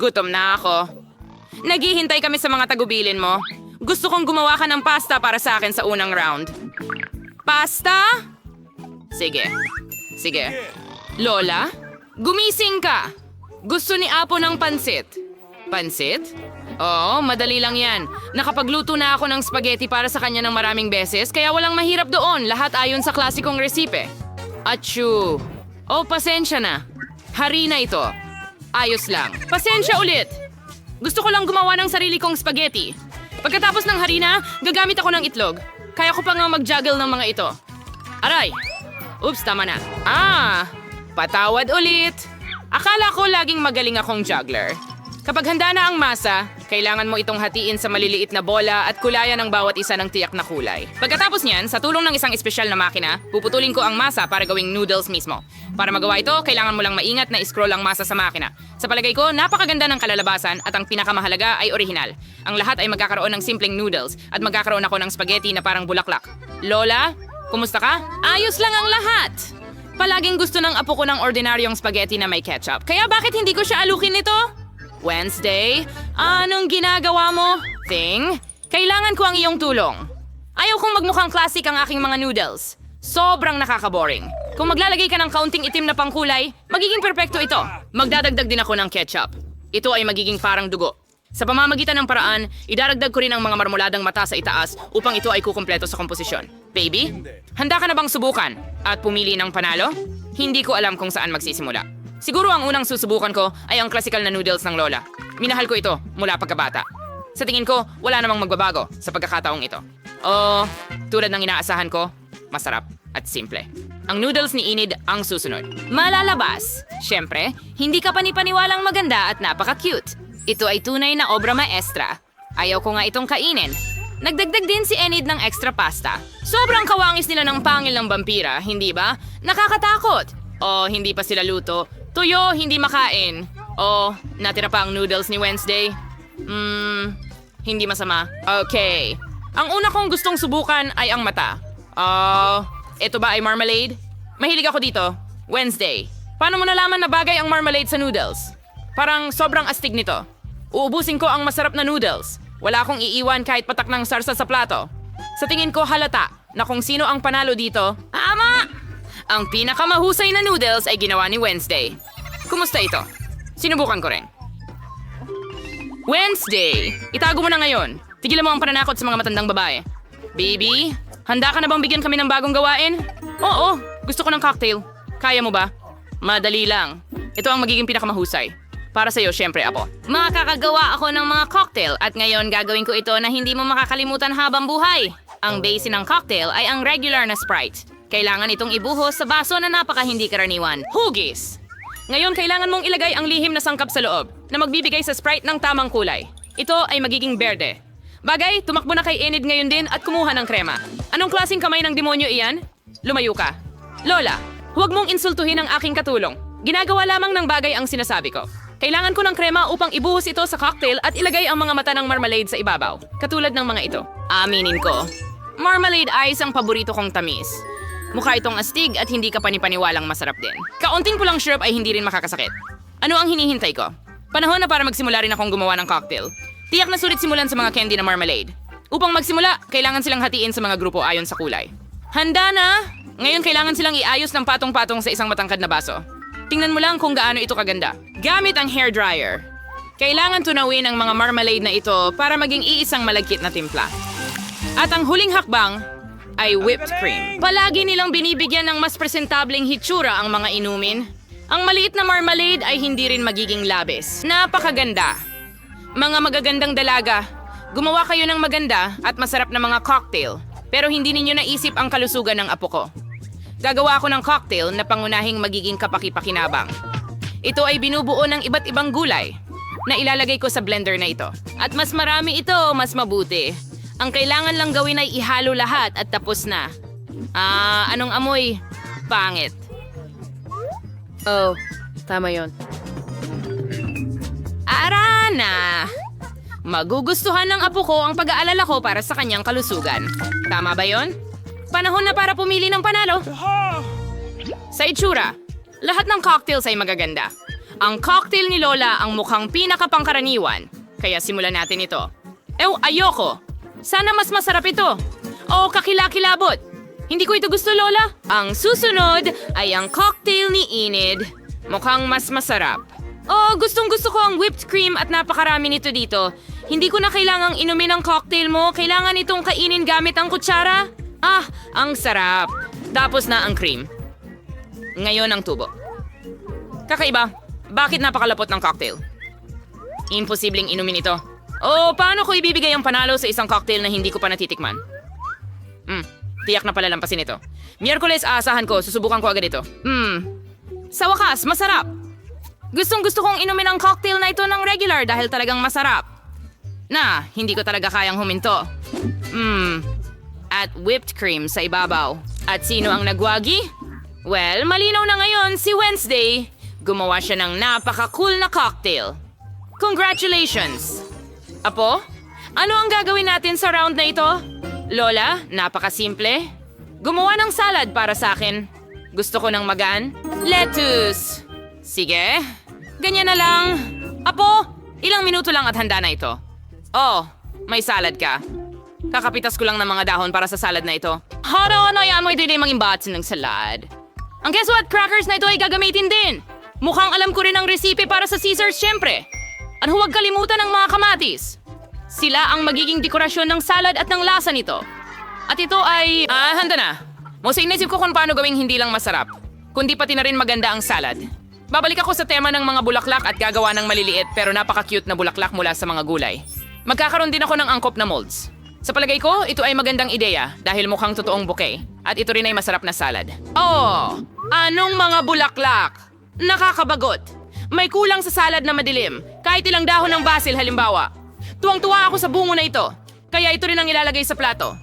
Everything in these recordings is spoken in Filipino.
Gutom na ako. Naghihintay kami sa mga tagubilin mo. Gusto kong gumawa ka ng pasta para sa akin sa unang round. Pasta? Sige. Lola, gumising ka. Gusto ni Apo ng pansit. Pansit? Oo, madali lang yan. Nakapagluto na ako ng spaghetti para sa kanya ng maraming beses, kaya walang mahirap doon. Lahat ayon sa klasikong resipe. Achoo. Oh, pasensya na. Harina ito. Ayos lang. Pasensya ulit. Gusto ko lang gumawa ng sarili kong spaghetti. Pagkatapos ng harina, gagamit ako ng itlog. Kaya ko pa nga mag-juggle ng mga ito. Aray! Oops, tama na. Patawad ulit. Akala ko laging magaling akong juggler. Kapag handa na ang masa, kailangan mo itong hatiin sa maliliit na bola at kulayan ng bawat isa ng tiyak na kulay. Pagkatapos niyan, sa tulong ng isang espesyal na makina, puputulin ko ang masa para gawing noodles mismo. Para magawa ito, kailangan mo lang maingat na scroll ang masa sa makina. Sa palagay ko, napakaganda ng kalalabasan at ang pinakamahalaga ay orihinal. Ang lahat ay magkakaroon ng simpleng noodles at magkakaroon ako ng spaghetti na parang bulaklak. Lola, kumusta ka? Ayos lang ang lahat! Palaging gusto ng apo ko ng ordinaryong spaghetti na may ketchup. Kaya bakit hindi ko siya alukin nito? Wednesday, anong ginagawa mo? Thing, kailangan ko ang iyong tulong. Ayaw kong magmukhang classic ang aking mga noodles. Sobrang nakaka-boring. Kung maglalagay ka ng kaunting itim na pangkulay, magiging perpekto ito. Magdadagdag din ako ng ketchup. Ito ay magiging parang dugo. Sa pamamagitan ng paraan, idaragdag ko rin ang mga marmoladang mata sa itaas upang ito ay kukumpleto sa komposisyon. Baby, handa ka na bang subukan at pumili ng panalo? Hindi ko alam kung saan magsisimula. Siguro ang unang susubukan ko ay ang klasikal na noodles ng Lola. Minahal ko ito mula pagkabata. Sa tingin ko, wala namang magbabago sa pagkakataong ito. Tulad ng inaasahan ko, masarap at simple. Ang noodles ni Enid ang susunod. Malalabas. Siyempre, hindi ka panipaniwalang maganda at napaka-cute. Ito ay tunay na obra maestra. Ayaw ko nga itong kainin. Nagdagdag din si Enid ng extra pasta. Sobrang kawangis nila ng pangil ng vampira, hindi ba? Nakakatakot. Hindi pa sila luto. Tuyo, hindi makain. Natira pa ang noodles ni Wednesday. Hindi masama. Okay. Ang una kong gustong subukan ay ang mata. Ito ba ay marmalade? Mahilig ako dito. Wednesday. Paano mo nalaman na bagay ang marmalade sa noodles? Parang sobrang astig nito. Uubusin ko ang masarap na noodles. Wala akong iiwan kahit patak ng sarsa sa plato. Sa tingin ko halata na kung sino ang panalo dito. Ama! Ang pinakamahusay na noodles ay ginawa ni Wednesday. Kumusta ito? Sinubukan ko rin. Wednesday! Itago mo na ngayon. Tigilan mo ang pananakot sa mga matandang babae. Baby, handa ka na bang bigyan kami ng bagong gawain? Oo, gusto ko ng cocktail. Kaya mo ba? Madali lang. Ito ang magiging pinakamahusay. Para sa'yo, syempre, Apo. Makakagawa ako ng mga cocktail at ngayon gagawin ko ito na hindi mo makakalimutan habang buhay. Ang base ng cocktail ay ang regular na Sprite. Kailangan itong ibuhos sa baso na napaka hindi karaniwan. Hugis! Ngayon, kailangan mong ilagay ang lihim na sangkap sa loob na magbibigay sa Sprite ng tamang kulay. Ito ay magiging berde. Bagay, tumakbo na kay Enid ngayon din at kumuha ng krema. Anong klaseng kamay ng demonyo iyan? Lumayo ka. Lola, huwag mong insultuhin ang aking katulong. Ginagawa lamang ng bagay ang sinasabi ko. Kailangan ko ng krema upang ibuhos ito sa cocktail at ilagay ang mga mata ng marmalade sa ibabaw. Katulad ng mga ito. Aminin ko. Marmalade ice ang paborito kong tamis. Mukha itong astig at hindi ka panipaniwalang masarap din. Kaunting pulang syrup ay hindi rin makakasakit. Ano ang hinihintay ko? Panahon na para magsimula rin akong gumawa ng cocktail. Tiyak na sulit simulan sa mga candy na marmalade. Upang magsimula, kailangan silang hatiin sa mga grupo ayon sa kulay. Handa na! Ngayon kailangan silang iayos ng patong-patong sa isang matangkad na baso. Tingnan mo lang kung gaano ito kaganda. Gamit ang hairdryer. Kailangan tunawin ang mga marmalade na ito para maging iisang malagkit na timpla. At ang huling hakbang ay whipped cream. Palagi nilang binibigyan ng mas presentableng hitsura ang mga inumin. Ang maliit na marmalade ay hindi rin magiging labis. Napakaganda. Mga magagandang dalaga, gumawa kayo ng maganda at masarap na mga cocktail, pero hindi ninyo naisip ang kalusugan ng apo ko. Gagawa ako ng cocktail na pangunahing magiging kapaki-pakinabang. Ito ay binubuo ng iba't ibang gulay na ilalagay ko sa blender na ito. At mas marami ito, mas mabuti. Ang kailangan lang gawin ay ihalo lahat at tapos na. Anong amoy? Pangit. Tama yon. Arana! Magugustuhan ng apo ko ang pag-aalala ko para sa kanyang kalusugan. Tama ba yon? Panahon na para pumili ng panalo. Sa itsura, lahat ng cocktails ay magaganda. Ang cocktail ni Lola ang mukhang pinakapangkaraniwan. Kaya simulan natin ito. Ayoko. Sana mas masarap ito. O kakilakilabot. Hindi ko ito gusto, Lola. Ang susunod ay ang cocktail ni Enid. Mukhang mas masarap. Gustong-gusto ko ang whipped cream at napakarami nito dito. Hindi ko na kailangang inumin ang cocktail mo. Kailangan itong kainin gamit ang kutsara. Ang sarap. Tapos na ang cream. Ngayon ang tubo. Kakaiba. Bakit napakalapot ng cocktail? Imposibleng inumin ito. Paano ko ibibigay ang panalo sa isang cocktail na hindi ko pa natitikman? Tiyak na palalampasin ito. Miyerkules, aasahan ko. Susubukan ko agad ito. Sa wakas, masarap. Gustong-gusto kong inumin ang cocktail na ito ng regular dahil talagang masarap. Hindi ko talaga kayang huminto. At whipped cream sa ibabaw. At sino ang nagwagi? Well, malinaw na ngayon si Wednesday. Gumawa siya ng napaka-cool na cocktail. Congratulations! Apo, ano ang gagawin natin sa round na ito? Lola, napaka-simple. Gumawa ng salad para sa akin. Gusto ko ng magaan. Lettuce! Sige, ganyan na lang. Apo, ilang minuto lang at handa na ito. May salad ka. Kakapitas ko lang ng mga dahon para sa salad na ito. Yan mo ito yung mga imbatsin ng salad. Ang keso at crackers na ito ay gagamitin din. Mukhang alam ko rin ang resipe para sa Caesars, syempre. At huwag kalimutan ng mga kamatis. Sila ang magiging dekorasyon ng salad at ng lasa nito. At ito ay... handa na. Mosa inisip ko kung paano gawing hindi lang masarap, kundi pati na rin maganda ang salad. Babalik ako sa tema ng mga bulaklak at gagawa ng maliliit pero napaka-cute na bulaklak mula sa mga gulay. Magkakaroon din ako ng angkop na molds. Sa palagay ko, ito ay magandang ideya dahil mukhang totoong bouquet. At ito rin ay masarap na salad. Anong mga bulaklak? Nakakabagot. May kulang sa salad na madilim. Kahit ilang dahon ng basil halimbawa. Tuwang-tuwa ako sa bungo na ito. Kaya ito rin ang ilalagay sa plato.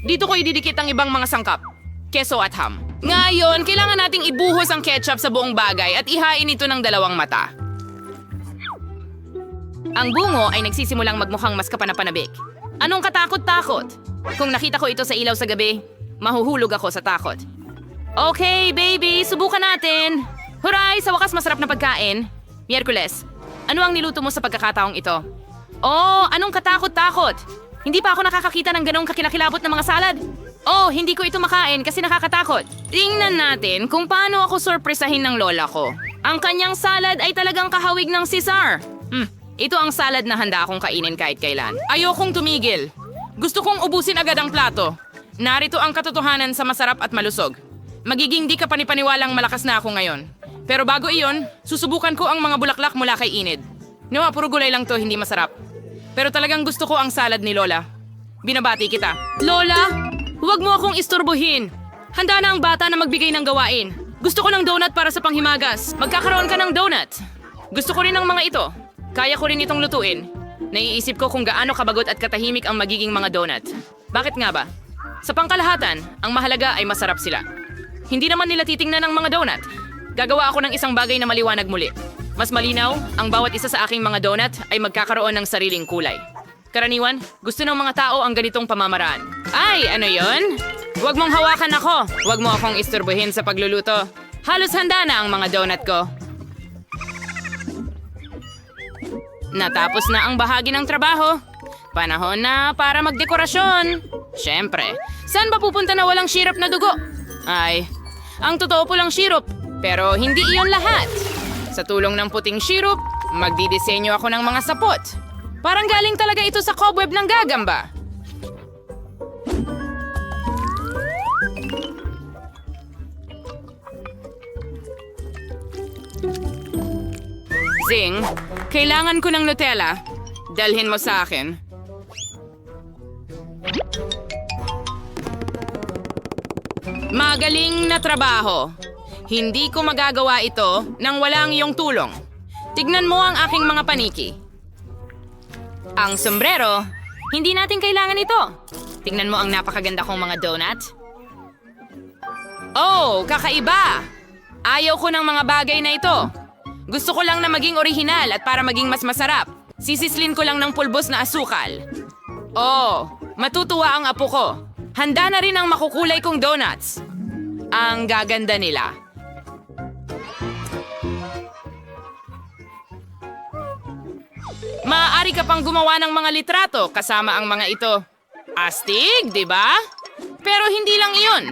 Dito ko ididikit ang ibang mga sangkap. Keso at ham. Ngayon, kailangan nating ibuhos ang ketchup sa buong bagay at ihain ito ng dalawang mata. Ang bungo ay nagsisimulang magmukhang mas kapanapanabik. Anong katakot-takot? Kung nakita ko ito sa ilaw sa gabi, mahuhulog ako sa takot. Okay, baby, subukan natin. Huray, sa wakas masarap na pagkain. Miyerkules, ano ang niluto mo sa pagkakataong ito? Anong katakot-takot? Hindi pa ako nakakakita ng ganong kakilakilabot na mga salad. Hindi ko ito makain kasi nakakatakot. Tingnan natin kung paano ako sorpresahin ng lola ko. Ang kanyang salad ay talagang kahawig ng Caesar. Ito ang salad na handa akong kainin kahit kailan. Ayokong tumigil. Gusto kong ubusin agad ang plato. Narito ang katotohanan sa masarap at malusog. Magiging di ka panipaniwalang malakas na ako ngayon. Pero bago iyon, susubukan ko ang mga bulaklak mula kay Enid. Puro gulay lang to, hindi masarap. Pero talagang gusto ko ang salad ni Lola. Binabati kita. Lola, huwag mo akong istorbohin. Handa na ang bata na magbigay ng gawain. Gusto ko ng donut para sa panghimagas. Magkakaroon ka ng donut. Gusto ko rin ng mga ito. Kaya ko rin itong lutuin. Naiisip ko kung gaano kabagot at katahimik ang magiging mga donut. Bakit nga ba? Sa pangkalahatan, ang mahalaga ay masarap sila. Hindi naman nila titingnan ang mga donut. Gagawa ako ng isang bagay na maliwanag muli. Mas malinaw, ang bawat isa sa aking mga donut ay magkakaroon ng sariling kulay. Karaniwan, gusto ng mga tao ang ganitong pamamaraan. Ay, ano yon? Huwag mong hawakan ako. Huwag mo akong isturbuhin sa pagluluto. Halos handa na ang mga donut ko. Natapos na ang bahagi ng trabaho. Panahon na para magdekorasyon. Siyempre, saan ba pupunta na walang syrup na dugo? Ay, ang totoo pulang syrup. Pero hindi iyon lahat. Sa tulong ng puting syrup, magdidisenyo ako ng mga sapot. Parang galing talaga ito sa cobweb ng gagamba. Zing, kailangan ko ng Nutella. Dalhin mo sa akin. Magaling na trabaho. Hindi ko magagawa ito nang walang iyong tulong. Tignan mo ang aking mga paniki. Ang sombrero, hindi natin kailangan ito. Tignan mo ang napakaganda kong mga donut. Kakaiba! Ayaw ko ng mga bagay na ito. Gusto ko lang na maging orihinal at para maging mas masarap. Sisislin ko lang ng pulbos na asukal. Matutuwa ang apo ko. Handa na rin ang makukulay kong donuts. Ang gaganda nila. Maaari ka pang gumawa ng mga litrato kasama ang mga ito. Astig, di ba? Pero hindi lang iyon.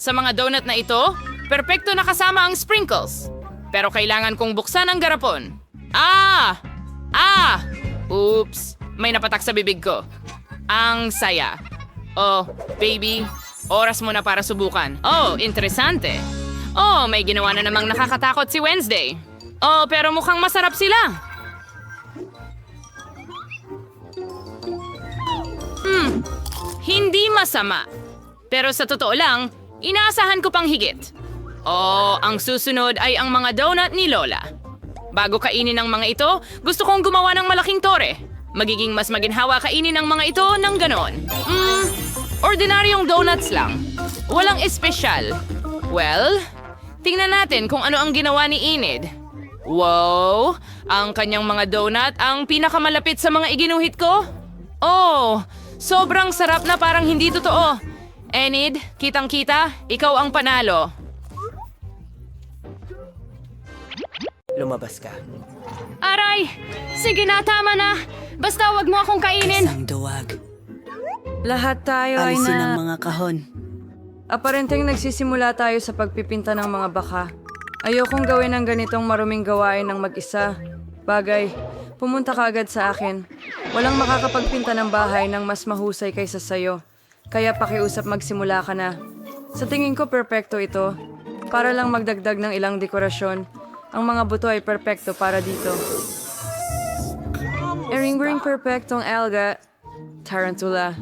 Sa mga donut na ito, perpekto na kasama ang sprinkles. Pero kailangan kong buksan ang garapon. Oops, may napatak sa bibig ko. Ang saya. Oh, baby, oras mo na para subukan. Oh, interesante. Oh, may ginawa na namang nakakatakot si Wednesday. Oh, pero mukhang masarap sila. Hindi masama. Pero sa totoo lang, inaasahan ko pang higit. Oh, ang susunod ay ang mga donut ni Lola. Bago kainin ang mga ito, gusto kong gumawa ng malaking tore. Magiging mas maginhawa kainin ang mga ito ng ganon. Ordinaryong donuts lang. Walang espesyal. Well, tingnan natin kung ano ang ginawa ni Enid. Wow! Ang kanyang mga donut ang pinakamalapit sa mga iginuhit ko? Oh, sobrang sarap na parang hindi totoo. Enid, kitang-kita, ikaw ang panalo. Lumabas ka. Aray! Sige na, tama na. Basta wag mo akong kainin. Isang duwag. Lahat tayo ay Alisin ang na... mga kahon. Aparenteng nagsisimula tayo sa pagpipinta ng mga baka. Ayokong gawin ang ganitong maruming gawain ng mag-isa. Bagay, pumunta ka agad sa akin. Walang makakapagpinta ng bahay ng mas mahusay kaysa sayo. Kaya pakiusap magsimula ka na. Sa tingin ko perpekto ito. Para lang magdagdag ng ilang dekorasyon. Ang mga buto ay perpekto para dito. Ering-ring perpektong alga. Tarantula.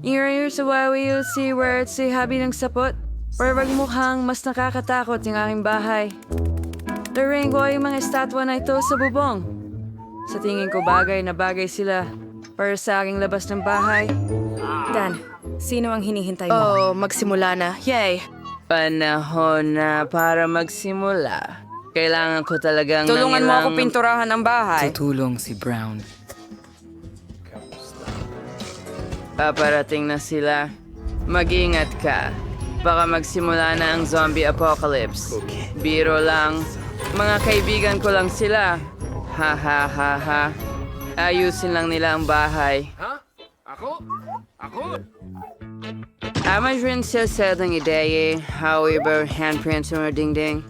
Ingayur sa wawiyo si Wert si habi ng sapot. Parang mukhang mas nakakatakot yung aking bahay. Turing ko ay mga estatwa na ito sa bubong. Sa tingin ko bagay na bagay sila para sa aking labas ng bahay. Dan, sino ang hinihintay mo? Oh, magsimula na. Yay! Panahon na para magsimula. Kailangan ko talagang Tulungan mo ako pinturahan ang bahay. Tutulong si Brown. Paparating na sila. Mag-ingat ka. Baka magsimula na ang zombie apocalypse. Biro lang. Mga kaibigan ko lang sila. Ha ha ha ha. Ayusin lang nila ang bahay. Tama rin siya sa ating ideya, however, handprints mo ding-ding.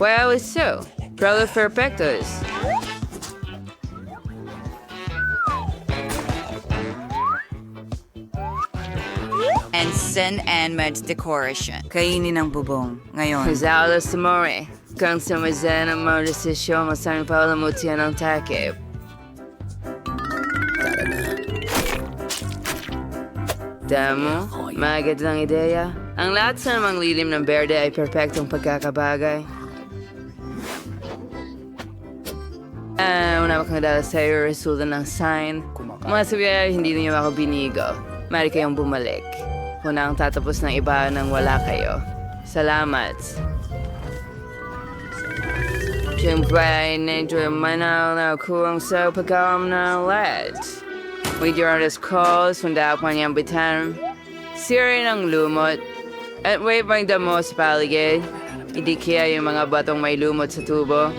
Well, it's so. Probably perfectos. And Sin and Med's decoration. Kainin ang bubong. Ngayon. Rizalo Samore. Kung sumazan ang mga desisyon, masarin pa wala mo tiyan ang takip. Damo, magandang ideya. Ang lahat sa namang lilim ng berde ay perpektong pagkakabagay. Una akong nadala sa'yo, resulta ng sign. Masabi ay hindi niyo ako binigo. Mari kayong bumalik. Una ang tatapos ng iba nang wala kayo. Salamat. Siyempre ay medyo manaw na kurang sa pagkawam ng LED. With your artist calls, sunda pa niyang bitan. Siri ng lumot. At wave ang damo sa paligid. Hindi kaya yung mga batong may lumot sa tubo.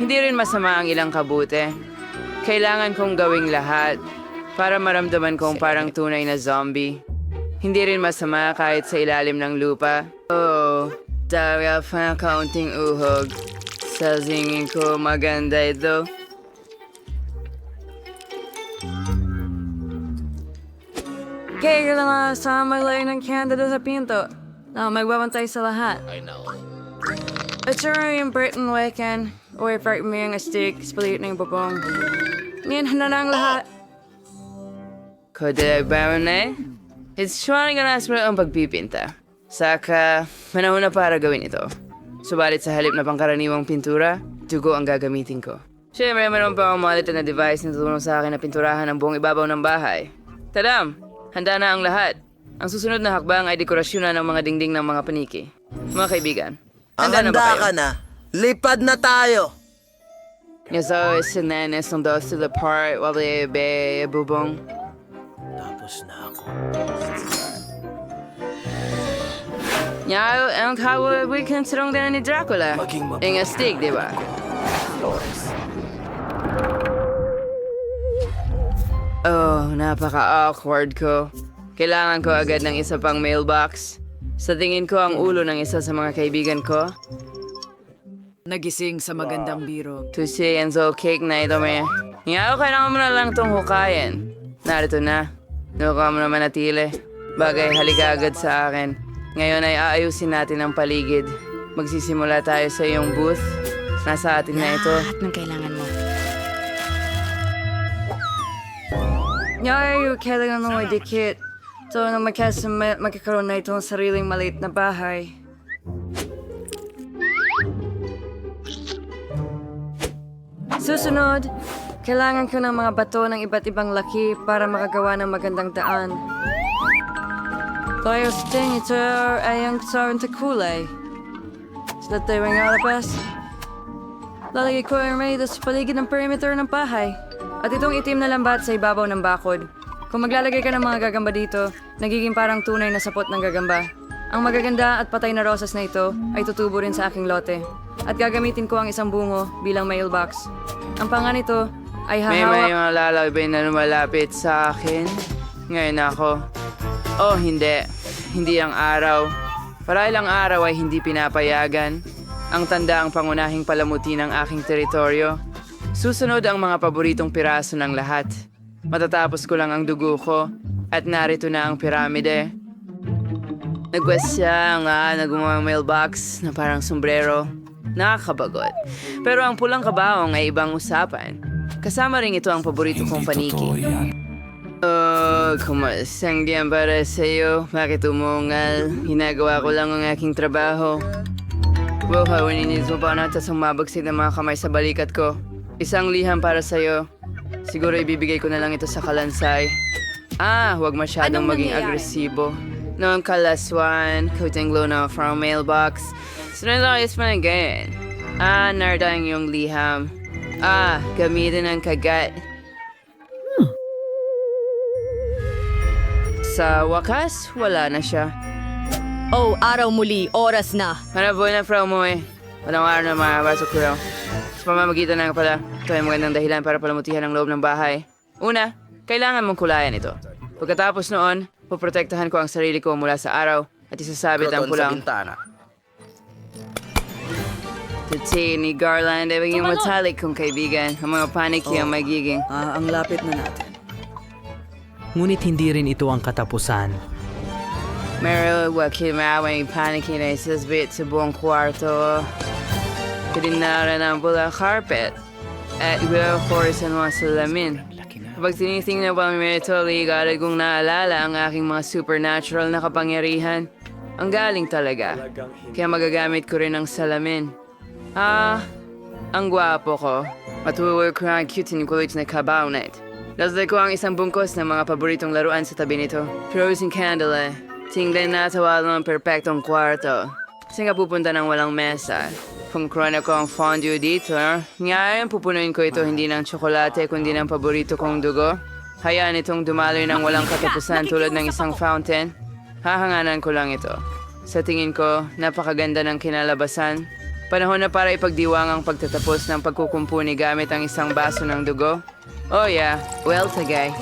Hindi rin masama ang ilang kabute. Kailangan kong gawing lahat para maramdaman kong parang tunay na zombie. Hindi rin masama kahit sa ilalim ng lupa. Oh, dahil pa kaunting uhog. Sa singin ko maganda ito. Kaya lang sa maglayo ng kandado sa pinto na magbabantay sa lahat. I know. At sure yung Britain weekend, o i-park mo yung stick, spalit na yung bubong. Ngayon na ang lahat. Kodelag Baron eh? It's trying na ang pagpipinta. Saka, manahon na para gawin ito. Subalit sa halip na pangkaraniwang pintura, dugo ang gagamitin ko. Siyempre, meron pa akong maliit na device na tutulong sa akin na pinturahan ang buong ibabaw ng bahay. Tadam! Handa na ang lahat. Ang susunod na hakbang ay dekorasyon na ng mga dingding ng mga paniki. Mga kaibigan, handa na ba kayo? ka na. Lipad na tayo. Yes, always sinanes ng dos to the part while they be bubong. Tapos na ako. Ngayon, ang kawa we considerong din ni Dracula. Maging mabuti. Ang astig, di ba? Oh, napaka-awkward ko. Kailangan ko agad ng isa pang mailbox. Sa tingin ko ang ulo ng isa sa mga kaibigan ko. Nagising sa magandang biro. Tuesday Enzo cake na ito, may. Ngayon, kailangan mo na lang itong hukayin. Narito na. Nuka mo na manatili. Bagay, halika agad sa akin. Ngayon ay aayusin natin ang paligid. Magsisimula tayo sa iyong booth. Nasa atin na ito. Lahat ng kailangan mo. Ngayon, kailangan mo may dikit. So, na magkakaroon na itong sariling maliit na bahay. Susunod, kailangan ko ng mga bato ng iba't ibang laki para makagawa ng magandang daan. Tayo sa ito ay ang kasaran sa kulay. Sila tayo ang alabas. Lalagay ko ang may sa paligid ng perimeter ng bahay. At itong itim na lambat sa ibabaw ng bakod. Kung maglalagay ka ng mga gagamba dito, nagiging parang tunay na sapot ng gagamba. Ang magaganda at patay na rosas na ito ay tutubo rin sa aking lote. At gagamitin ko ang isang bungo bilang mailbox. Ang panga nito ay hahawak... May mga lalabay na lumalapit sa akin. Ngayon ako. Oh, hindi. Hindi ang araw. Para ilang araw ay hindi pinapayagan. Ang tanda ang pangunahing palamuti ng aking teritoryo. Susunod ang mga paboritong piraso ng lahat. Matatapos ko lang ang dugo ko. At narito na ang piramide. Nagwes siya nga na gumawa ng mailbox na parang sombrero. Nakakabagot. Pero ang pulang kabaong ay ibang usapan. Kasama rin ito ang paborito kong paniki. Oh, kumasang diyan para sa'yo. Bakit umungal? Hinagawa ko lang ang aking trabaho. Wow, hawinin mo pa na tasang mabagsik ng mga kamay sa balikat ko. Isang liham para sa'yo. Siguro ibibigay ko na lang ito sa kalansay. Huwag masyadong maging agresibo. Noong kalaswan, kuting glow na from mailbox. Sinalakis pa na ganyan. Narda ang iyong liham. Gamitin ang kagat. Sa wakas, wala na siya. Oh, araw muli. Oras na. Manaboy na from mo eh. Walang araw na makabasok ko raw. Sa pamamagitan ng pala, ito ay magandang dahilan para palamutihan ang loob ng bahay. Una, kailangan mong kulayan ito. Pagkatapos noon, poprotektahan ko ang sarili ko mula sa araw at isasabit ang Proton sa pulang. bintana. Tuti ni Garland ay maging matalik kong kaibigan. Ang mga paniki ang magiging. Ang lapit na natin. Ngunit hindi rin ito ang katapusan. Meron wakil maawang paniki na isasbit sa buong kwarto. Kadinaran ang pulang carpet at iba-force ang mga salamin. Kapag tinitingnan pa namin ito, ligalag kong naalala ang aking mga supernatural na kapangyarihan. Ang galing talaga. Kaya magagamit ko rin ang salamin. Ang gwapo ko. Matuwag ko ang cute and kulit na cabinet. Lasday ko ang isang bungkos ng mga paboritong laruan sa tabi nito. Frozen candle. Tingnan na tawala ng perpektong kwarto. Saan ka pupunta ng walang mesa? Kung krona ko ang fondue dito, ngayon pupunuin ko ito hindi ng tsokolate kundi ng paborito kong dugo. Hayaan itong dumaloy ng walang katapusan tulad ng isang fountain. Hahanganan ko lang ito. Sa tingin ko, napakaganda ng kinalabasan. Panahon na para ipagdiwang ang pagtatapos ng pagkukumpuni gamit ang isang baso ng dugo. Oh yeah, well tagay.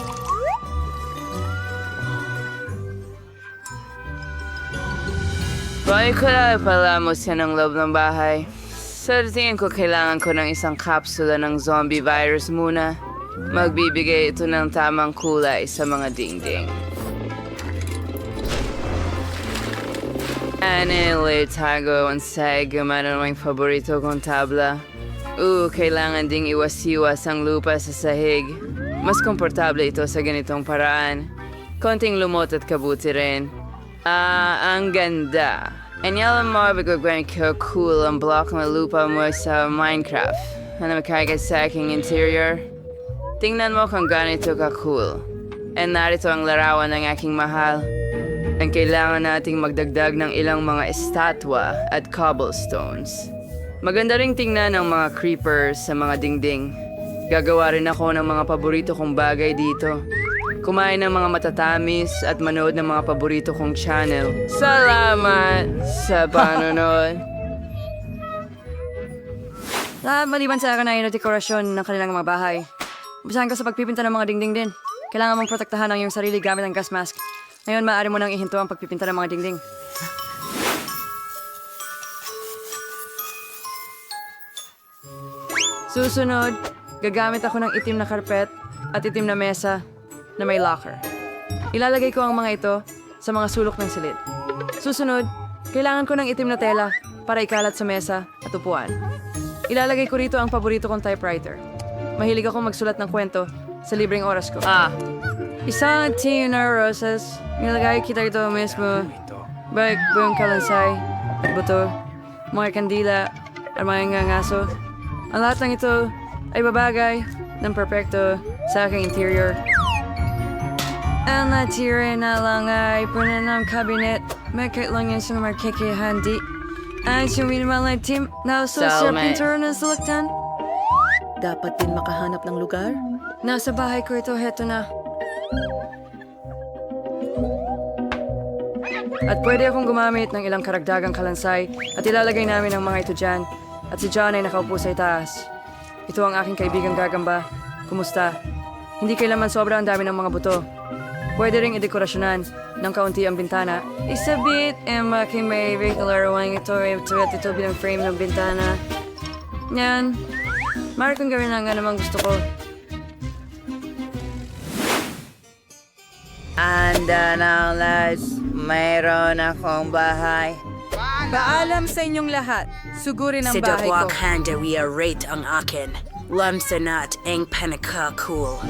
Bakit ko lang ipalamos yan ang loob ng bahay? Sa tingin ko kailangan ko ng isang kapsula ng zombie virus muna. Magbibigay ito ng tamang kulay sa mga dingding. Anyway, tago ang say gumana ng paborito kong tabla. Kailangan ding iwas-iwas ang lupa sa sahig. Mas komportable ito sa ganitong paraan. Konting lumot at kabuti rin. Ang ganda. Anyala mo, bigagawin ko cool ang block ng lupa mo sa Minecraft. Ano makaragay sa aking interior? Tingnan mo kung ganito ka cool. And narito ang larawan ng aking mahal. Ang kailangan nating magdagdag ng ilang mga estatwa at cobblestones. Maganda ring tingnan ang mga creepers sa mga dingding. Gagawa rin ako ng mga paborito kong bagay dito. Kumain ng mga matatamis at manood ng mga paborito kong channel. Salamat sa panonood. Maliban sa akin ay dekorasyon ng kanilang mga bahay. Umpisahan ko sa pagpipinta ng mga dingding din. Kailangan mong protektahan ang iyong sarili gamit ang gas mask. Ngayon, maaari mo nang ihinto ang pagpipinta ng mga dingding. Susunod, gagamit ako ng itim na karpet at itim na mesa na may locker. Ilalagay ko ang mga ito sa mga sulok ng silid. Susunod, kailangan ko ng itim na tela para ikalat sa mesa at upuan. Ilalagay ko rito ang paborito kong typewriter. Mahilig ako magsulat ng kwento sa libreng oras ko. Isang tin na roses. Nilagay kita ito mismo. Baik buong kalansay at buto, mga kandila at mga ngangaso. Ang lahat ng ito ay babagay ng perpekto sa aking interior. Ang natira na lang ay puno ng kabinet. May lang yan sa markikihandi. Ang suminamalang team na uso sa pintura ng suluktan. Dapat din makahanap ng lugar. Nasa bahay ko ito, heto na. At pwede akong gumamit ng ilang karagdagang kalansay at ilalagay namin ang mga ito dyan. At si John ay nakaupo sa itaas. Ito ang aking kaibigang gagamba. Kumusta? Hindi kailanman sobra ang dami ng mga buto. Pwede ring idekorasyonan ng kaunti ang bintana. Isabit ang aking may regular wang ito at ito bilang frame ng bintana. Yan. Mari kong gawin ang anumang gusto ko. Anda na, lads. Mayroon akong bahay. Paalam sa inyong lahat. Sugurin ang Si bahay ko. Dakwak Handa we rate ang akin. Lamsanat ang panaka cool.